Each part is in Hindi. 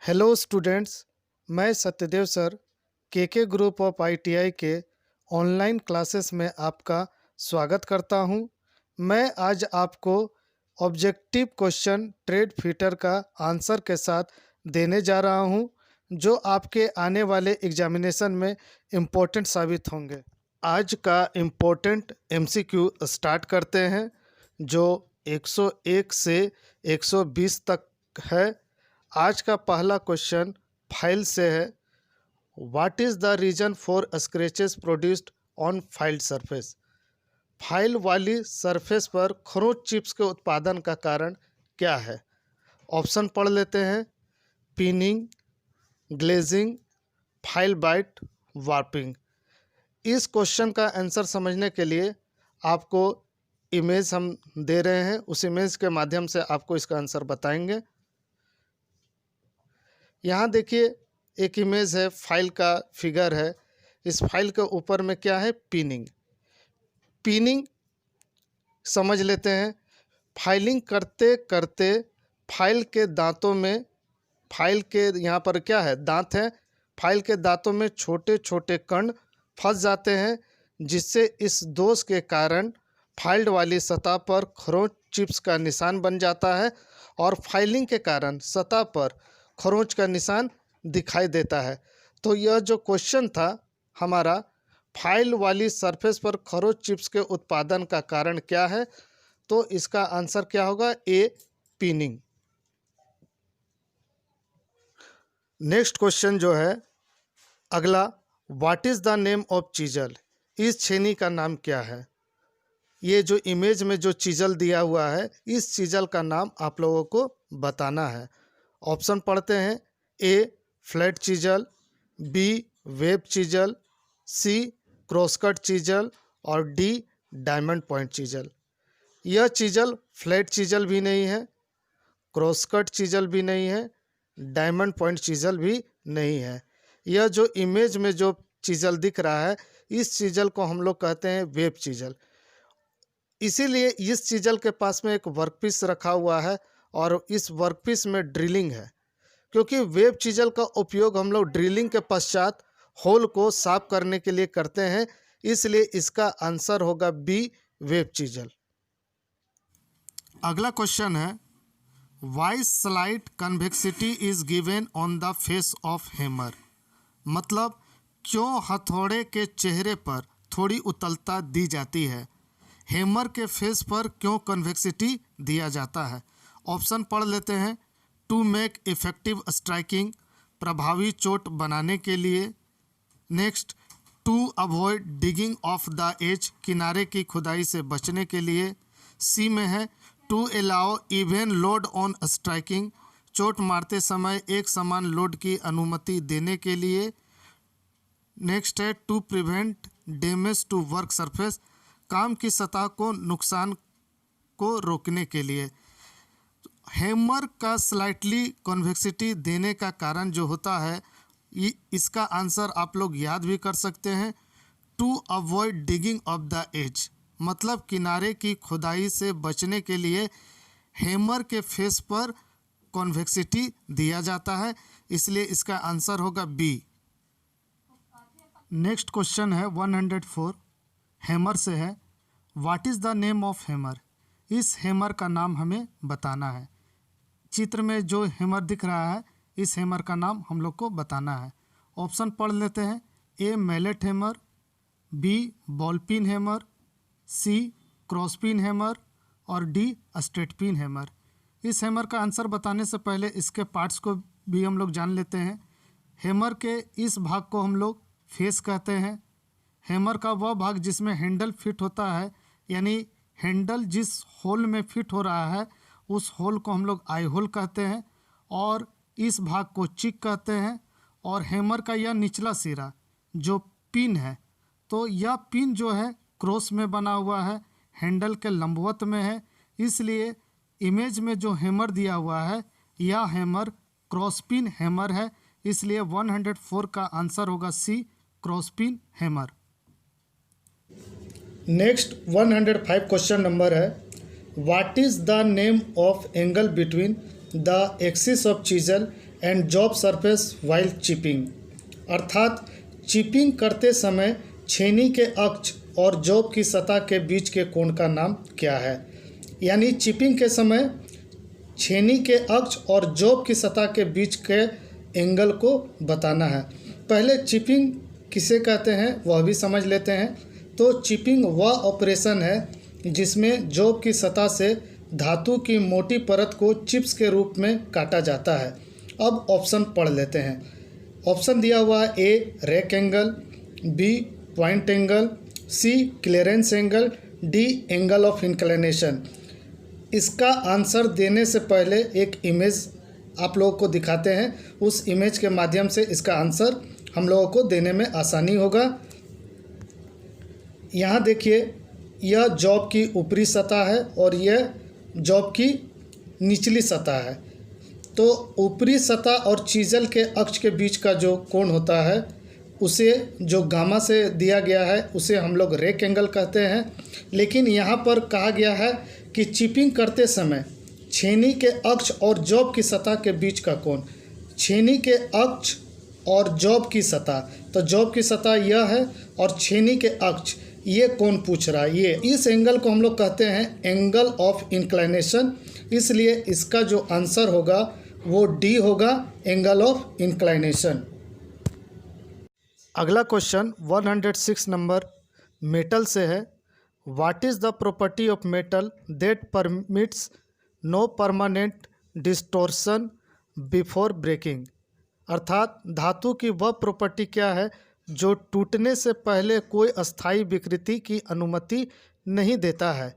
हेलो स्टूडेंट्स, मैं सत्यदेव सर के ग्रुप ऑफ आईटीआई के ऑनलाइन क्लासेस में आपका स्वागत करता हूं। मैं आज आपको ऑब्जेक्टिव क्वेश्चन ट्रेड फीटर का आंसर के साथ देने जा रहा हूं, जो आपके आने वाले एग्जामिनेशन में इम्पोर्टेंट साबित होंगे। आज का इम्पोर्टेंट एमसीक्यू स्टार्ट करते हैं, जो 101 से 120 तक है। आज का पहला क्वेश्चन फाइल से है। What is the reason for scratches produced on filed surface? File वाली सरफेस पर खरोंच चिप्स के उत्पादन का कारण क्या है? ऑप्शन पढ़ लेते हैं। Pinning, glazing, file bite, warping. इस क्वेश्चन का आंसर समझने के लिए आपको इमेज हम दे रहे हैं, उस इमेज के माध्यम से आपको इसका आंसर बताएंगे। यहाँ देखिए, एक इमेज है, फाइल का फिगर है। इस फाइल के ऊपर में क्या है? पिनिंग। पिनिंग समझ लेते हैं। फाइलिंग करते करते फाइल के दांतों में, फाइल के यहाँ पर क्या है? दांत है। फाइल के दांतों में छोटे छोटे कण फंस जाते हैं, जिससे इस दोष के कारण फाइल्ड वाली सतह पर खरोंच चिप्स का निशान बन जाता है और फाइलिंग के कारण सतह पर खरोंच का निशान दिखाई देता है। तो यह जो क्वेश्चन था हमारा, फाइल वाली सरफेस पर खरोंच चिप्स के उत्पादन का कारण क्या है, तो इसका आंसर क्या होगा? ए, पिनिंग। नेक्स्ट क्वेश्चन जो है अगला, what is the name of chisel? इस छेनी का नाम क्या है? ये जो इमेज में जो चीजल दिया हुआ है, इस चीजल का नाम आप लोगों को बताना है। ऑप्शन पढ़ते हैं। A, flat chisel, B, web chisel, C, crosscut chisel और डी, डायमंड पॉइंट चीजल। यह चीजल फ्लैट चीजल भी नहीं है, क्रॉसकट चीजल भी नहीं है, डायमंड पॉइंट चीजल भी नहीं है। यह जो इमेज में जो चीजल दिख रहा है, इस चीजल को हम लोग कहते हैं वेब चीजल। इसीलिए इस चीजल के पास में एक वर्कपीस रखा हुआ है और इस वर्कपीस में ड्रिलिंग है, क्योंकि वेब चीजल का उपयोग हम लोग ड्रिलिंग के पश्चात होल को साफ करने के लिए करते हैं। इसलिए इसका आंसर होगा बी, वेब चीजल। अगला क्वेश्चन है, why slight convexity is given on the face of hammer? मतलब क्यों हथौड़े के चेहरे पर थोड़ी उतलता दी जाती है? हैमर के फेस पर क्यों कन्वेक्सिटी दिया जाता है? ऑप्शन पढ़ लेते हैं। टू मेक इफेक्टिव स्ट्राइकिंग, प्रभावी चोट बनाने के लिए। Next, to avoid digging of the edge, किनारे की खुदाई से बचने के लिए। सी में है to allow even load on striking, चोट मारते समय एक समान लोड की अनुमति देने के लिए। नेक्स्ट है to prevent damage to work surface, काम की सतह को नुकसान को रोकने के लिए। हैमर का स्लाइटली कॉन्वेक्सिटी देने का कारण जो होता है, इसका आंसर आप लोग याद भी कर सकते हैं। To avoid digging of the edge, मतलब किनारे की खुदाई से बचने के लिए हैमर के फेस पर कॉन्वेक्सिटी दिया जाता है, इसलिए इसका आंसर होगा बी। नेक्स्ट क्वेश्चन है 104, हैमर से है। What is the name of hammer? इस हैमर का नाम हमें बताना है। चित्र में जो हैमर दिख रहा है, इस हैमर का नाम हम लोग को बताना है। ऑप्शन पढ़ लेते हैं। A, mallet hammer, B, ball pin hammer, C, cross pin hammer और डी, स्ट्रेट पिन हैमर। इस हैमर का आंसर बताने से पहले इसके पार्ट्स को भी हम लोग जान लेते हैं। हैमर के इस भाग को हम लोग फेस कहते हैं। हैमर का वह भाग जिसमें हैंडल फिट होता है, यानी हैंडल जिस होल में फिट हो रहा है, उस होल को हम लोग आई होल कहते हैं और इस भाग को चिक कहते हैं। और हैमर का यह निचला सिरा जो पिन है, तो यह पिन जो है क्रॉस में बना हुआ है, हैंडल के लंबवत में है। इसलिए इमेज में जो हैमर दिया हुआ है, यह हैमर क्रॉस पिन हैमर है। इसलिए 104 का आंसर होगा C, cross pin hammer. Next 105 question number है, what is the name of angle between the axis of chisel and job surface while chipping. अर्थात चिपिंग करते समय छेनी के अक्ष और जॉब की सतह के बीच के कोण का नाम क्या है। यानी चिपिंग के समय छेनी के अक्ष और जॉब की सतह के बीच के एंगल को बताना है। पहले चिपिंग किसे कहते हैं वह भी समझ लेते हैं। तो चिपिंग वह ऑपरेशन है जिसमें जॉब की सतह से धातु की मोटी परत को चिप्स के रूप में काटा जाता है। अब ऑप्शन पढ़ लेते हैं। ऑप्शन दिया हुआ है A rake angle, B point angle, C clearance angle, D angle of inclination. इसका आंसर देने से पहले एक इमेज आप लोगों को दिखाते हैं। उस इमेज के माध्यम से इसका आंसर हम लोगों को देने में आसानी होगा। यहाँ देखिए, यह जॉब की ऊपरी सतह है और यह जॉब की निचली सतह है। तो ऊपरी सतह और चीजल के अक्ष के बीच का जो कोण होता है उसे जो गामा से दिया गया है उसे हम लोग रैक एंगल कहते हैं। लेकिन यहाँ पर कहा गया है कि चिपिंग करते समय छेनी के अक्ष और जॉब की सतह के बीच का कोण, छेनी के अक्ष और जॉब की सतह, तो जॉब की सतह यह है और छेनी के अक्ष ये कोण पूछ रहा है। ये इस एंगल को हम लोग कहते हैं एंगल ऑफ इंक्लिनेशन। इसलिए इसका जो आंसर होगा वो डी होगा, एंगल ऑफ इंक्लिनेशन। अगला क्वेश्चन 106 नंबर मेटल से है। What is the property of metal that permits no permanent distortion before breaking. अर्थात धातु की वह प्रॉपर्टी क्या है जो टूटने से पहले कोई अस्थायी विकृति की अनुमति नहीं देता है।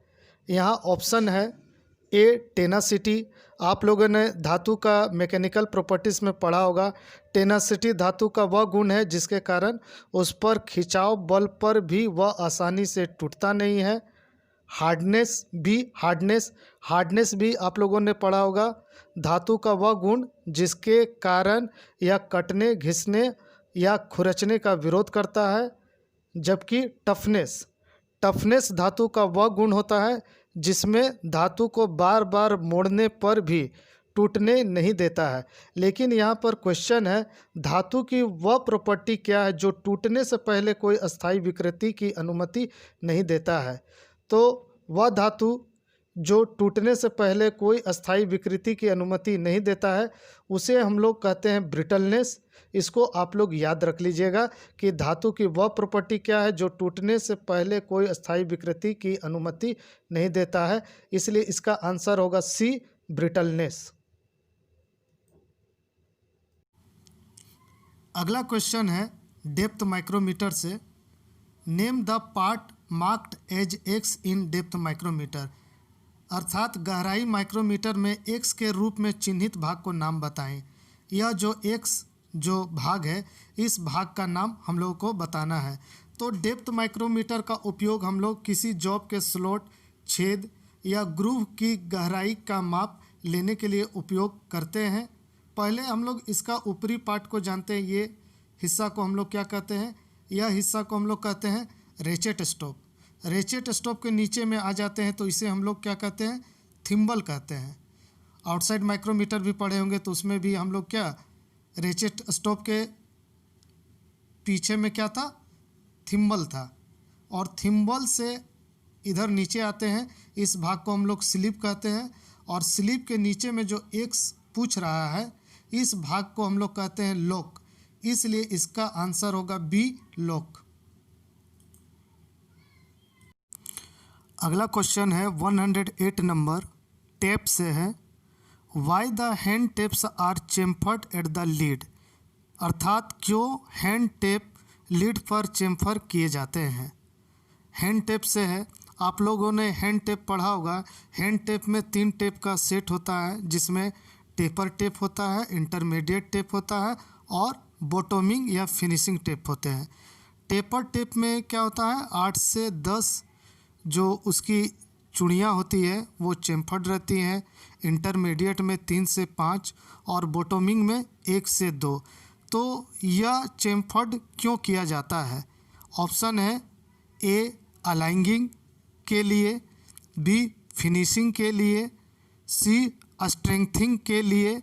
यहाँ ऑप्शन है ए टेनासिटी। आप लोगों ने धातु का मैकेनिकल प्रॉपर्टीज़ में पढ़ा होगा। टेनासिटी धातु का वह गुण है जिसके कारण उस पर खिंचाव बल पर भी वह आसानी से टूटता नहीं है। हार्डनेस भी आप लोगों ने पढ़ा होगा। धातु का वह गुण जिसके कारण यह कटने, घिसने या खुरचने का विरोध करता है। जबकि टफनेस धातु का वह गुण होता है जिसमें धातु को बार बार मोड़ने पर भी टूटने नहीं देता है। लेकिन यहाँ पर क्वेश्चन है, धातु की वह प्रॉपर्टी क्या है जो टूटने से पहले कोई अस्थायी विकृति की अनुमति नहीं देता है। तो वह धातु जो टूटने से पहले कोई अस्थायी विकृति की अनुमति नहीं देता है उसे हम लोग कहते हैं ब्रिटलनेस। इसको आप लोग याद रख लीजिएगा कि धातु की वह प्रॉपर्टी क्या है जो टूटने से पहले कोई अस्थायी विकृति की अनुमति नहीं देता है। इसलिए इसका आंसर होगा सी, ब्रिटलनेस। अगला क्वेश्चन है डेप्थ माइक्रोमीटर से। Name the part marked as X in depth micrometer. अर्थात गहराई माइक्रोमीटर में एक्स के रूप में चिन्हित भाग को नाम बताएं। यह जो एक्स जो भाग है इस भाग का नाम हम लोगों को बताना है। तो डेप्थ माइक्रोमीटर का उपयोग हम लोग किसी जॉब के स्लॉट, छेद या ग्रूव की गहराई का माप लेने के लिए उपयोग करते हैं। पहले हम लोग इसका ऊपरी पार्ट को जानते हैं। ये हिस्सा को हम लोग क्या कहते हैं? यह हिस्सा को हम लोग कहते हैं रेचेट स्टॉप। रेचेट स्टॉप के नीचे में आ जाते हैं तो इसे हम लोग क्या कहते हैं? थिम्बल कहते हैं। आउटसाइड माइक्रोमीटर भी पढ़े होंगे तो उसमें भी हम लोग क्या, रेचेट स्टॉप के पीछे में क्या था? थिम्बल था। और थिम्बल से इधर नीचे आते हैं, इस भाग को हम लोग स्लिप कहते हैं। और स्लिप के नीचे में जो एक्स पूछ रहा है इस भाग को हम लोग कहते हैं लॉक। इसलिए इसका आंसर होगा बी, लॉक। अगला क्वेश्चन है 108 नंबर टेप से है। Why the hand taps are chamfered at the lead. अर्थात क्यों हैंड टेप लीड पर चेम्फर किए जाते हैं। हैंड टेप से है, आप लोगों ने हैंड टेप पढ़ा होगा। हैंड टेप में 3 टेप का सेट होता है जिसमें टेपर टेप होता है, इंटरमीडिएट टेप होता है और बॉटमिंग या फिनिशिंग टेप होते हैं। टेपर टेप में क्या होता है? 8 से 10 जो उसकी चूड़ियाँ होती है वो चेम्फर्ड रहती हैं। इंटरमीडिएट में 3 से 5 और बॉटमिंग में 1 से 2। तो यह चेम्फर्ड क्यों किया जाता है? ऑप्शन है ए अलाइंगिंग के लिए, बी फिनिशिंग के लिए, सी स्ट्रेंथिंग के लिए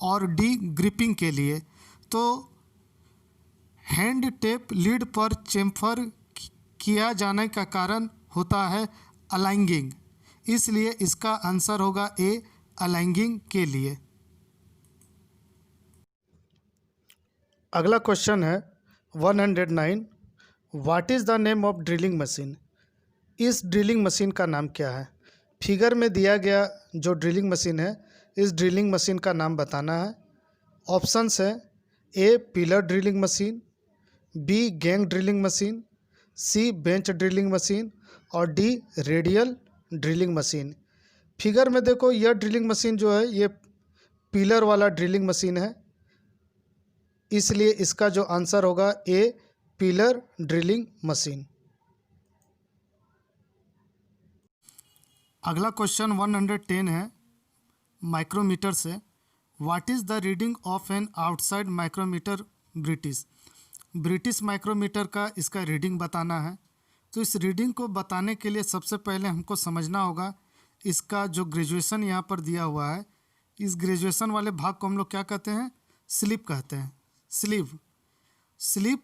और डी ग्रिपिंग के लिए। तो हैंड टेप लीड पर चेम्फर किया जाने का कारण होता है अलाइंगिंग, इसलिए इसका आंसर होगा ए, अलाइंगिंग के लिए। अगला क्वेश्चन है 109, what is the name of drilling machine. इस ड्रिलिंग मशीन का नाम क्या है। फिगर में दिया गया जो ड्रिलिंग मशीन है, इस ड्रिलिंग मशीन का नाम बताना है। ऑप्शंस है A, pillar drilling machine, B, gang drilling machine, C, bench drilling machine और D, radial drilling machine. Figure में देखो, यह ड्रिलिंग मशीन जो है ये पिलर वाला ड्रिलिंग मशीन है, इसलिए इसका जो आंसर होगा ए, पिलर ड्रिलिंग मशीन। अगला क्वेश्चन 110 है माइक्रोमीटर से, what is the reading of an outside micrometer British micrometer का इसका रीडिंग बताना है। तो इस रीडिंग को बताने के लिए सबसे पहले हमको समझना होगा इसका जो ग्रेजुएशन यहाँ पर दिया हुआ है, इस ग्रेजुएशन वाले भाग को हम लोग क्या कहते हैं, स्लीव कहते हैं। स्लीव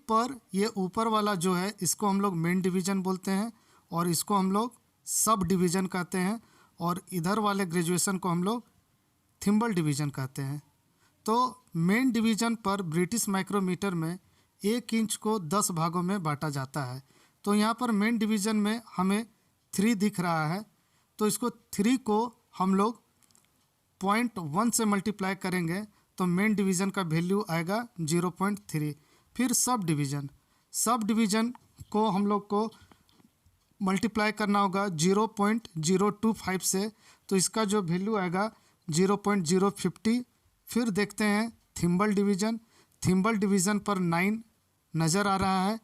पर ये ऊपर वाला जो है इसको हम लोग मेन डिवीज़न बोलते हैं और इसको हम लोग सब डिवीज़न कहते हैं, और इधर वाले ग्रेजुएशन को हम लोग थिम्बल डिवीज़न कहते हैं। तो मेन डिवीज़न पर ब्रिटिश माइक्रोमीटर में 1 इंच को 10 भागों में बांटा जाता है। तो यहाँ पर मेन डिवीज़न में हमें 3 दिख रहा है, तो इसको 3 को हम लोग 0.1 से मल्टीप्लाई करेंगे तो मेन डिवीज़न का वैल्यू आएगा 0.3। फिर सब डिवीज़न को हम लोग को मल्टीप्लाई करना होगा 0.025 से, तो इसका जो वैल्यू आएगा 0.050। फिर देखते हैं थिम्बल डिवीज़न पर 9 नज़र आ रहा है,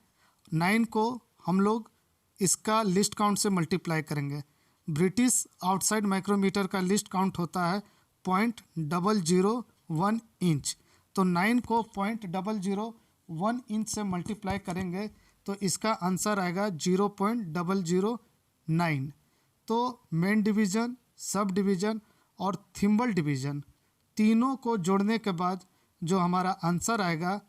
9 को हम लोग इसका लिस्ट काउंट से मल्टीप्लाई करेंगे। ब्रिटिश आउटसाइड माइक्रोमीटर का लिस्ट काउंट होता है 0.001 इंच, तो 9 को 0.001 इंच से मल्टीप्लाई करेंगे तो इसका आंसर आएगा 0.009। तो मेन डिवीज़न, सब डिवीज़न और थिम्बल डिवीज़न तीनों को जोड़ने के बाद जो हमारा आंसर आएगा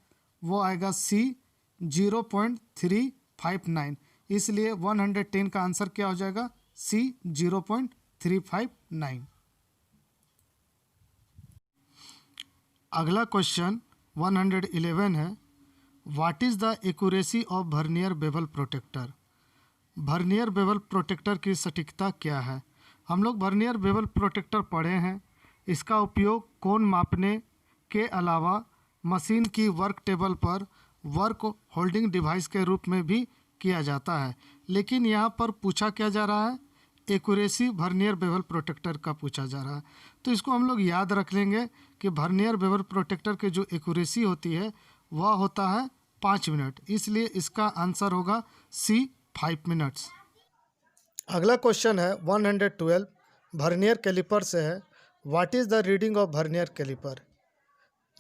वो आएगा सी, 0.359। इसलिए 110 का आंसर क्या हो जाएगा, सी, 0.359। अगला क्वेश्चन 111 है, what is the accuracy of vernier bevel protector. Vernier bevel protector की सटीकता क्या है। हम लोग वर्नियर बेवल प्रोटेक्टर पढ़े हैं, इसका उपयोग कोण मापने के अलावा मशीन की वर्क टेबल पर वर्क होल्डिंग डिवाइस के रूप में भी किया जाता है। लेकिन यहाँ पर पूछा क्या जा रहा है, एक्यूरेसी वर्नियर बेवल प्रोटेक्टर का पूछा जा रहा है। तो इसको हम लोग याद रख लेंगे कि वर्नियर बेवल प्रोटेक्टर की जो एक्यूरेसी होती है वह होता है 5 मिनट, इसलिए इसका आंसर होगा सी, 5 मिनट्स। अगला क्वेश्चन है 112 वर्नियर कैलिपर से है, what is the reading of vernier caliper.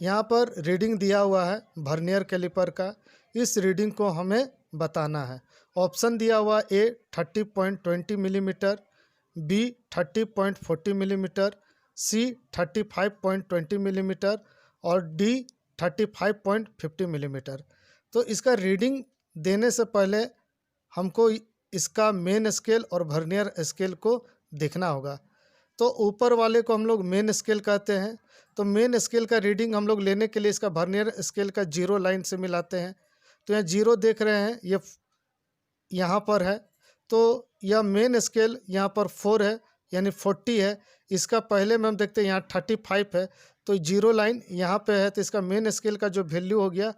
यहाँ पर रीडिंग दिया हुआ है वर्नियर कैलिपर का, इस रीडिंग को हमें बताना है। ऑप्शन दिया हुआ ए 30.20 मिलीमीटर, बी 30.40 मिलीमीटर, सी 35.20 मिलीमीटर और डी 35.50 मिलीमीटर। तो इसका रीडिंग देने से पहले हमको इसका मेन स्केल और वर्नियर स्केल को देखना होगा। तो ऊपर वाले को हम लोग मेन स्केल कहते हैं, तो मेन स्केल का रीडिंग हम लोग लेने के लिए इसका वर्नियर स्केल का 0 लाइन से मिलाते हैं। तो यहाँ 0 देख रहे हैं, ये यहाँ पर है, तो यह मेन स्केल यहाँ पर 4 है यानी 40 है। इसका पहले में हम देखते हैं यहाँ 35 है, तो 0 लाइन यहाँ पे है, तो इसका मेन स्केल का जो वैल्यू हो गया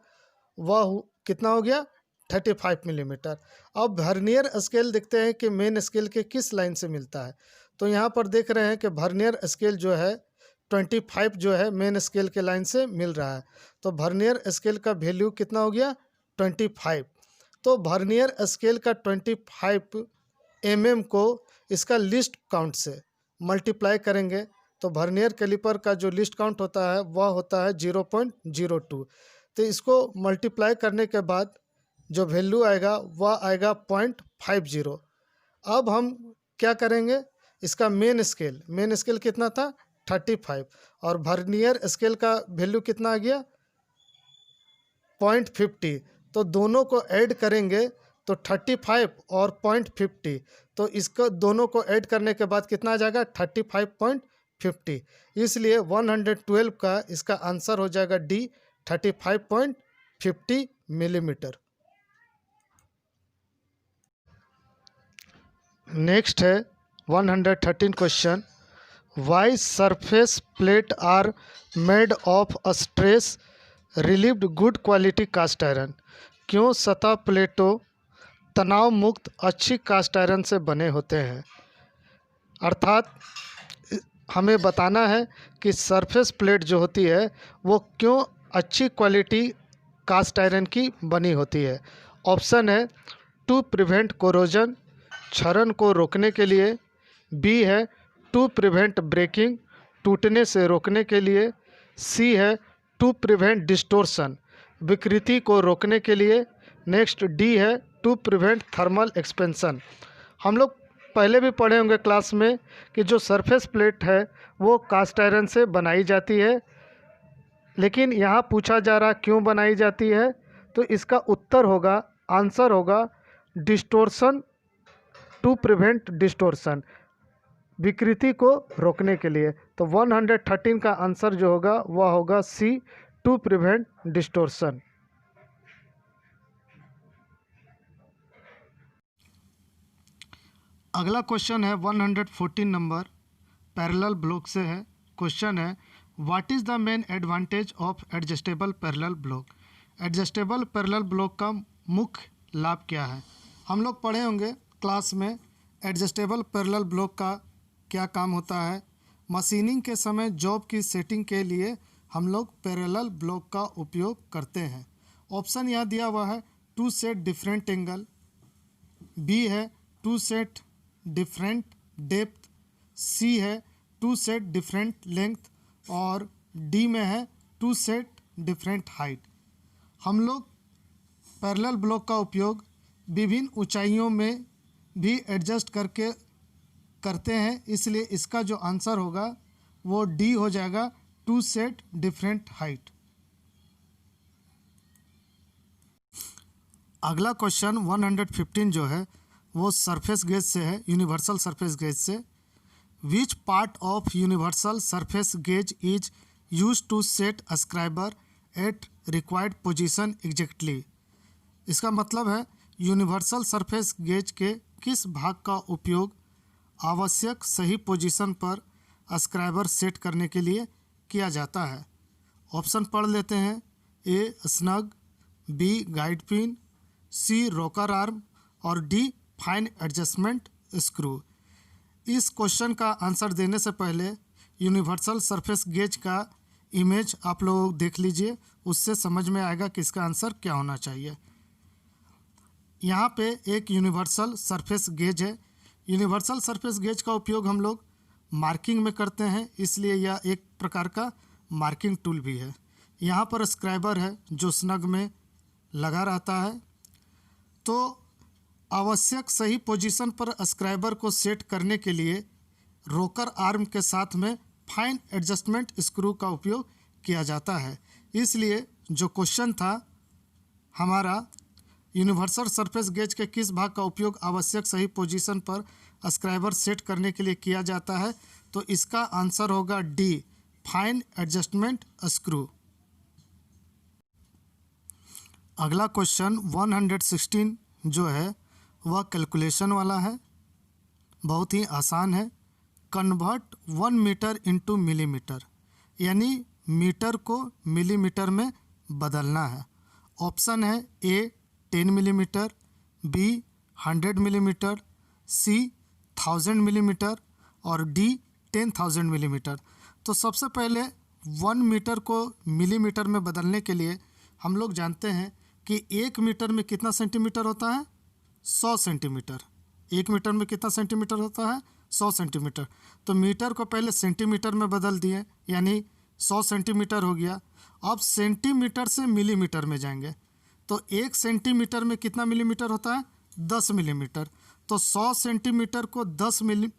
वह कितना हो गया, 35 मिलीमीटर। अब वर्नियर स्केल देखते हैं कि मेन स्केल के किस लाइन से मिलता है। तो यहाँ पर देख रहे हैं कि वर्नियर स्केल जो है 25 जो है मेन स्केल के लाइन से मिल रहा है, तो वर्नियर स्केल का वैल्यू कितना हो गया, 25। तो वर्नियर स्केल का 25 को इसका लिस्ट काउंट से मल्टीप्लाई करेंगे तो वर्नियर कैलिपर का जो लिस्ट काउंट होता है वह होता है 0.02। तो इसको मल्टीप्लाई करने के बाद जो वैल्यू आएगा वह आएगा 0.50। अब हम क्या करेंगे, इसका मेन स्केल कितना था, 35 और वर्नियर स्केल का वैल्यू कितना आ गया 0.50। तो दोनों को ऐड करेंगे तो 35 और 0.50, तो इसको दोनों को ऐड करने के बाद कितना आ जाएगा 35.50। इसलिए 112 का इसका आंसर हो जाएगा डी 35.50 मिलीमीटर। नेक्स्ट है 113 question, why surface plate are made of a stress relieved good quality cast iron. क्यों सतह प्लेटों तनाव मुक्त अच्छी कास्ट आयरन से बने होते हैं। अर्थात हमें बताना है कि सरफेस प्लेट जो होती है वो क्यों अच्छी क्वालिटी कास्ट आयरन की बनी होती है। ऑप्शन है टू प्रिवेंट कोरोजन, क्षरण को रोकने के लिए। बी है टू प्रिवेंट ब्रेकिंग, टूटने से रोकने के लिए। सी है टू प्रिवेंट डिस्टोर्शन, विकृति को रोकने के लिए। नेक्स्ट डी है टू प्रिवेंट थर्मल एक्सपेंशन। हम लोग पहले भी पढ़े होंगे क्लास में कि जो सरफेस प्लेट है वो कास्ट आयरन से बनाई जाती है, लेकिन यहाँ पूछा जा रहा क्यों बनाई जाती है, तो इसका उत्तर होगा, आंसर होगा डिस्टोर्शन, टू प्रिवेंट डिस्टोर्शन, विकृति को रोकने के लिए। तो 113 का आंसर जो होगा वह होगा सी टू प्रिवेंट डिस्टोर्शन। अगला क्वेश्चन है 114 नंबर, पैरेलल ब्लॉक से है। क्वेश्चन है what is the main advantage of adjustable parallel block. Adjustable parallel block का मुख्य लाभ क्या है। हम लोग पढ़े होंगे क्लास में एडजस्टेबल पैरेलल ब्लॉक का क्या काम होता है। मशीनिंग के समय जॉब की सेटिंग के लिए हम लोग पैरेलल ब्लॉक का उपयोग करते हैं। ऑप्शन यहाँ दिया हुआ है to set different angle, B है to set different depth, C है टू सेट डिफरेंट लेंथ और डी में है टू सेट डिफरेंट हाइट। हम लोग पैरेलल ब्लॉक का उपयोग विभिन्न ऊंचाइयों में भी एडजस्ट करके करते हैं, इसलिए इसका जो आंसर होगा वो डी हो जाएगा टू सेट डिफरेंट हाइट। अगला क्वेश्चन 115 जो है वो सरफेस गेज से है, यूनिवर्सल सरफेस गेज से। Which part of universal surface gauge is use to set a scriber at required position exactly. इसका मतलब है यूनिवर्सल सरफेस गेज के किस भाग का उपयोग आवश्यक सही पोजीशन पर अस्क्राइबर सेट करने के लिए किया जाता है। ऑप्शन पढ़ लेते हैं, ए स्नग, बी गाइड पिन, सी रोकर आर्म और डी फाइन एडजस्टमेंट स्क्रू। इस क्वेश्चन का आंसर देने से पहले यूनिवर्सल सरफेस गेज का इमेज आप लोग देख लीजिए, उससे समझ में आएगा कि इसका आंसर क्या होना चाहिए। यहाँ पे एक यूनिवर्सल सरफेस गेज है। यूनिवर्सल सरफेस गेज का उपयोग हम लोग मार्किंग में करते हैं, इसलिए यह एक प्रकार का मार्किंग टूल भी है। यहाँ पर स्क्राइबर है जो स्नग में लगा रहता है। तो आवश्यक सही पोजीशन पर स्क्राइबर को सेट करने के लिए रोकर आर्म के साथ में फाइन एडजस्टमेंट स्क्रू का उपयोग किया जाता है। इसलिए जो क्वेश्चन था हमारा यूनिवर्सल सरफेस गेज के किस भाग का उपयोग आवश्यक सही पोजीशन पर स्क्राइबर सेट करने के लिए किया जाता है, तो इसका आंसर होगा डी फाइन एडजस्टमेंट स्क्रू। अगला क्वेश्चन 116 जो है वह कैलकुलेशन वाला है, बहुत ही आसान है। कन्वर्ट 1 मीटर इंटू मिलीमीटर, यानी मीटर को मिलीमीटर में बदलना है। ऑप्शन है ए 10 मिलीमीटर, बी 100 मिलीमीटर, सी 1000 मिलीमीटर और डी 10,000 मिलीमीटर। तो सबसे पहले 1 मीटर को मिलीमीटर में बदलने के लिए हम लोग जानते हैं कि 1 मीटर में कितना सेंटीमीटर होता है 100 सेंटीमीटर। 1 मीटर में कितना सेंटीमीटर होता है 100 सेंटीमीटर। तो मीटर को पहले सेंटीमीटर में बदल दिए, यानी 100 सेंटीमीटर हो गया। अब सेंटीमीटर से मिलीमीटर में जाएंगे, तो 1 सेंटीमीटर में कितना मिलीमीटर होता है 10 मिलीमीटर। तो 100 सेंटीमीटर को 10 मिली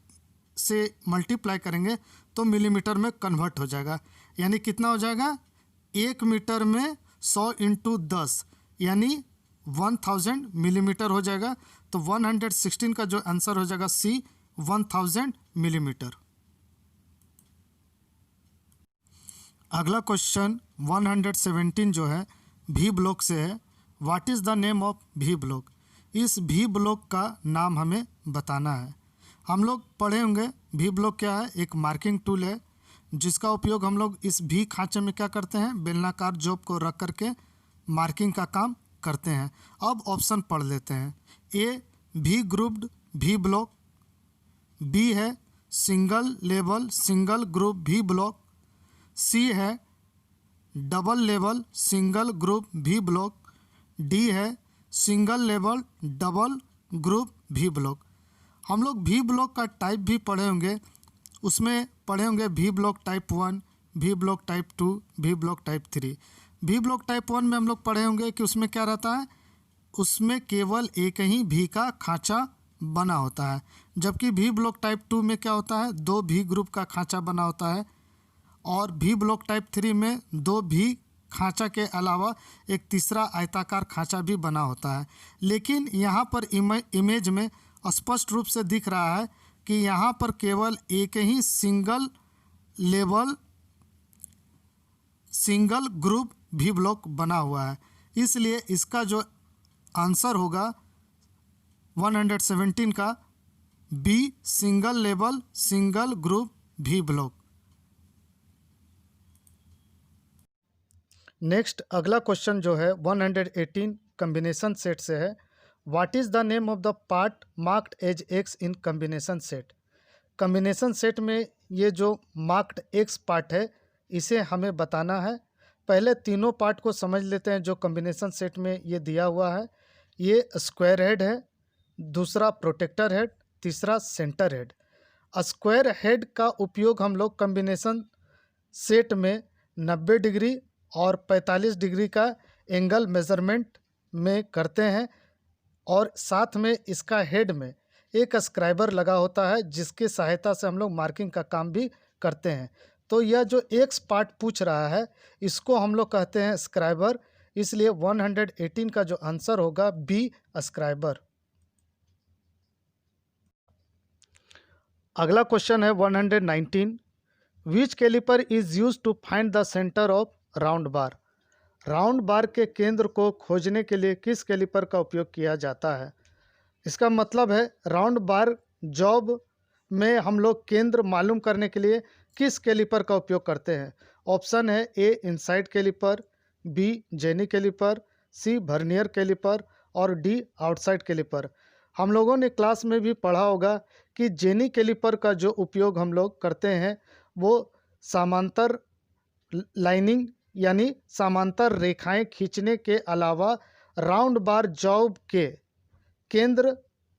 से मल्टीप्लाई करेंगे तो मिलीमीटर में कन्वर्ट हो जाएगा, यानी कितना हो जाएगा, 1 मीटर में 100 इंटू 10 यानी 1000 मिलीमीटर हो जाएगा। तो 116 का जो आंसर हो जाएगा सी 1000 मिलीमीटर। अगला क्वेश्चन 117 जो है भी ब्लॉक से है। What is the name of भी ब्लॉक? इस भी ब्लॉक का नाम हमें बताना है। हम लोग पढ़े होंगे भी ब्लॉक क्या है, एक मार्किंग टूल है जिसका उपयोग हम लोग इस भी खांचे में क्या करते हैं, बेलनाकार जॉब को रख करके मार्किंग का काम करते हैं। अब ऑप्शन पढ़ लेते हैं। ए भी ग्रुप्ड भी ब्लॉक, बी है सिंगल लेवल सिंगल ग्रुप भी ब्लॉक, सी है डबल लेवल सिंगल ग्रुप भी ब्लॉक, डी है सिंगल लेवल डबल ग्रुप भी ब्लॉक। हम लोग भी ब्लॉक का टाइप भी पढ़े होंगे, उसमें पढ़े होंगे भी ब्लॉक टाइप 1, भी ब्लॉक टाइप 2, भी ब्लॉक टाइप 3। भी ब्लॉक टाइप 1 में हम लोग पढ़े होंगे कि उसमें क्या रहता है, उसमें केवल एक ही भी का खांचा बना होता है, जबकि भी ब्लॉक टाइप 2 में क्या होता है, 2 भी ग्रुप का खांचा बना होता है, और भी ब्लॉक टाइप 3 में 2 भी खांचा के अलावा एक तीसरा आयताकार खांचा भी बना होता है। लेकिन यहाँ पर इमेज में स्पष्ट रूप से दिख रहा है कि यहाँ पर केवल एक ही सिंगल लेवल सिंगल ग्रुप भी ब्लॉक बना हुआ है, इसलिए इसका जो आंसर होगा 117 का B single level single group भी ब्लॉक। नेक्स्ट अगला क्वेश्चन जो है 118 कम्बिनेशन सेट से है। What is the name of the part marked as X in combination set? Combination set में ये जो मार्क्ड एक्स पार्ट है इसे हमें बताना है। पहले तीनों पार्ट को समझ लेते हैं जो कम्बिनेशन सेट में ये दिया हुआ है। ये स्क्वायर हेड है, दूसरा प्रोटेक्टर हेड, तीसरा सेंटर हेड। स्क्वायर हेड का उपयोग हम लोग कम्बिनेशन सेट में 90 डिग्री और 45 डिग्री का एंगल मेज़रमेंट में करते हैं, और साथ में इसका हेड में एक स्क्राइबर लगा होता है जिसकी सहायता से हम लोग मार्किंग का काम भी करते हैं। तो यह जो एक्स पार्ट पूछ रहा है इसको हम लोग कहते हैं स्क्राइबर, इसलिए 118 का जो आंसर होगा बी स्क्राइबर। अगला क्वेश्चन है 119। Which caliper is use to find the centre of round bar? Round bar के केंद्र को खोजने के लिए किस कैलिपर का उपयोग किया जाता है? इसका मतलब है राउंड बार जॉब में हम लोग केंद्र मालूम करने के लिए किस कैलिपर का उपयोग करते हैं? ऑप्शन है A inside caliper, B jenny caliper, C vernier caliper और डी आउटसाइड कैलिपर। हम लोगों ने क्लास में भी पढ़ा होगा कि जेनी कैलिपर का जो उपयोग हम लोग करते हैं वो समांतर लाइनिंग यानी समांतर रेखाएं खींचने के अलावा राउंड बार जॉब के केंद्र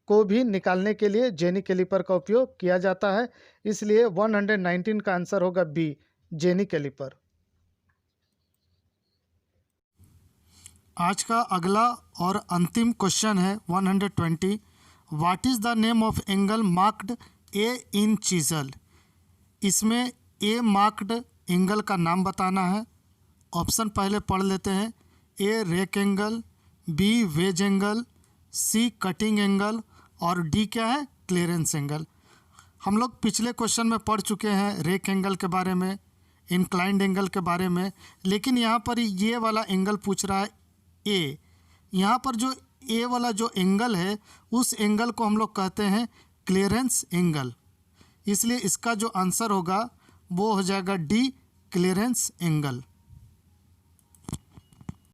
को भी निकालने के लिए जेनी कैलिपर का उपयोग किया जाता है, इसलिए 119 का आंसर होगा बी जेनी कैलिपर। आज का अगला और अंतिम क्वेश्चन है 120। What is the name of angle marked A in chisel? इसमें ए मार्क्ड एंगल का नाम बताना है। ऑप्शन पहले पढ़ लेते हैं। A rake angle, B wedge angle, C cutting angle और डी क्या है, क्लियरेंस एंगल। हम लोग पिछले क्वेश्चन में पढ़ चुके हैं रेक एंगल के बारे में, इंक्लाइंड एंगल के बारे में, लेकिन यहाँ पर ये वाला एंगल पूछ रहा है ए। यहाँ पर जो ए वाला जो एंगल है उस एंगल को हम लोग कहते हैं क्लियरेंस एंगल, इसलिए इसका जो आंसर होगा वो हो जाएगा डी क्लियरेंस एंगल।